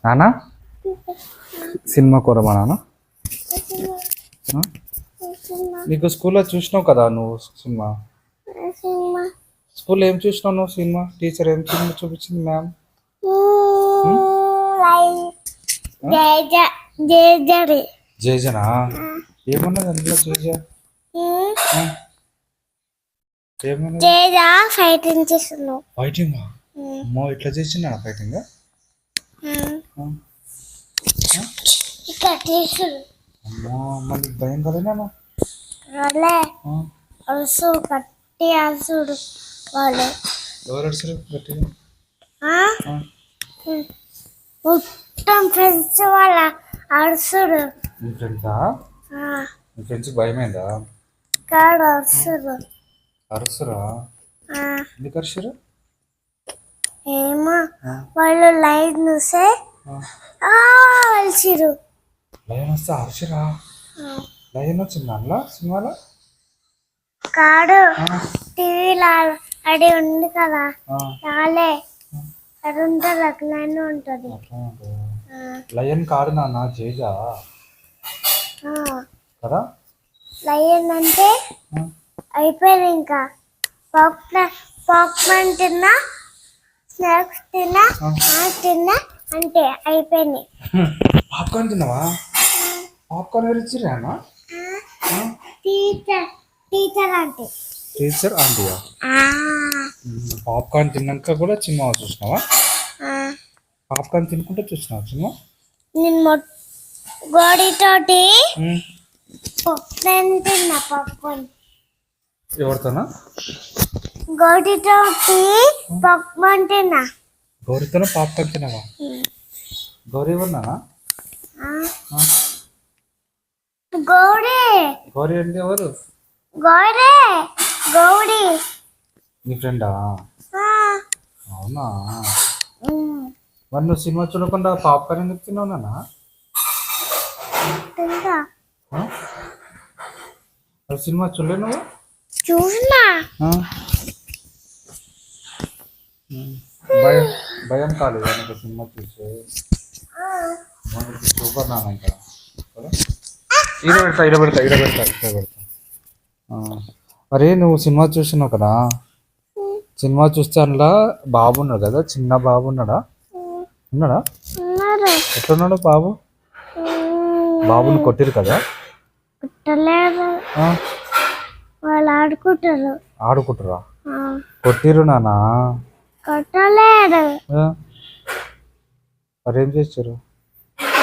నాన్న సినిమా కూరమా నాన్న నీకు స్కూల్లో చూసినావు కదా నువ్వు సినిమా స్కూల్లో ఏం చూసినావు నువ్వు సినిమా టీచర్ ఏం సినిమా చూపించింది మ్యామ్ జేజనా ఏమన్నది అందులో జేజ ఫైటింగ్ చేస్తున్నావు ఫైటింగ్ అమ్మో ఇట్లా చేసిన ఫైటింగ్ అమ్మో మళ్ళీ భయం కదనా అరుసు కట్టి అరుసుడు వాళ్ళు ఎవరు అరుసరు గట్టిగా మొత్తం ఫ్రెండ్స్ వాళ్ళ అరుసుడు మీ ఫ్రెండ్సా మీ ఫ్రెండ్స్ భయమైందా కాడు అరుసుడు అరుసరా ఎందుకు అరుసరు ఏమో వాళ్ళు లైట్ చూస్తే అలిసిరు లయన్ వస్తే అరుసరా లయన్ వచ్చింది అందులో సినిమాలో కాడు టీవీలో అడి ఉంది కదా చాలే అది ఉంటుంది అట్లనే ఉంటుంది లయన్ కాదు నాన్న జేజా కదా లయన్ అంటే అయిపోయింది ఇంకా పాప్కార్న్ తిన్నా స్నాక్స్ తిన్నా తిన్నా అంటే అయిపోయింది పాప్కార్న్ తిన్నావా పాప్కార్న్ ఎవరు ఇచ్చిరా టీచర్ అంటే టీచర్ ఆంటీయా పాప్కార్న్ తిన్నాక కూడా సినిమా చూసినావా పాప్కార్న్ తినుకుంటే చూసినావా సినిమా నేను గోడితోటి తిన్నా పాప్కార్న్ ఎవరితోనా గోడితోటి పాప్కార్న్ తిన్నా గౌరీతోనే పాప్కార్న్ తిన్నావా గౌరీ ఎవరినా గౌరీ గౌరీ అంటే ఎవరు గౌరీ గౌరీ నీ ఫ్రెండా అవునా మరి నువ్వు సినిమా చూడకుండా పాప్కార్న్ ఎందుకు తిన్నావు నాన్న మరి సినిమా చూడలే నువ్వు చూసినా భయం భయం కాలేదు నాకు సినిమా చూసే సూపర్ నాన్న ఇంకా ఈడ పెడతా అరే నువ్వు సినిమా చూసినావు కదా సినిమా చూస్తే అందులో బాబు ఉన్నాడు కదా చిన్న బాబు ఉన్నాడా ఎట్లున్నాడు బాబు బాబుని కొట్టిరు కదా వాళ్ళు ఆడుకుంటారా కొట్టిరు నానా కొట్టలేరు మరేం చేస్తారు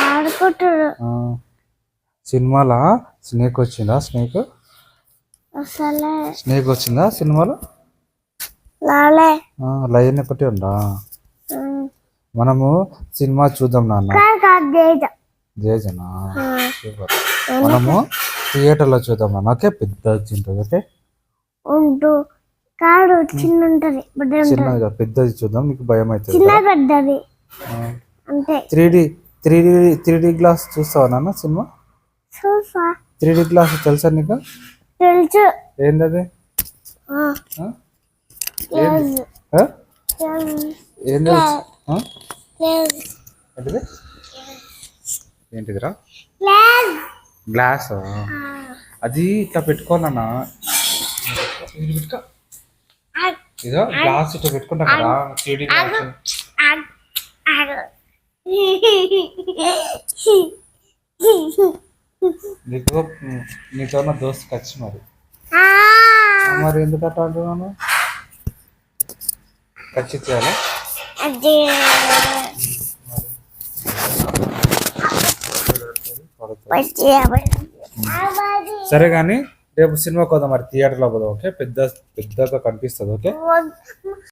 ఆడుకుంటారు సినిమాలో స్నేక్ వచ్చిందా స్నేక్ వచ్చిందా సినిమాలో లయన్ ఒకటి ఉందా మనము సినిమా చూద్దాం నాన్న జేజనా మనము థియేటర్లో చూద్దాం నాన్న ఓకే పెద్ద ఉంటుంది ఓకే కాడు చిన్న ఉంటది చిన్నగా పెద్దది చూద్దాం నీకు భయం అవుతుంది చిన్న పెద్దది అంతే 3D గ్లాస్ చూస్తావా నాన్న సినిమా 3D గ్లాస్ తెలుసా నీకు తెలుసు ఏంటది ఏంటిదిరా గ్లాస్ అది ఇట్లా పెట్టుకోనన్నా ఇదో గ్లాస్ ఇట్లా పెట్టుకుంటా కదా 3D గ్లాస్ నీతో నా దోస్తు ఖర్చు మరి ఎందుకు అట్లా అంటున్నాను ఖర్చు చేయాలి సరే కానీ రేపు సినిమాకి పోదాం మరి థియేటర్లో పోదాం ఓకే పెద్దగా కనిపిస్తుంది ఓకే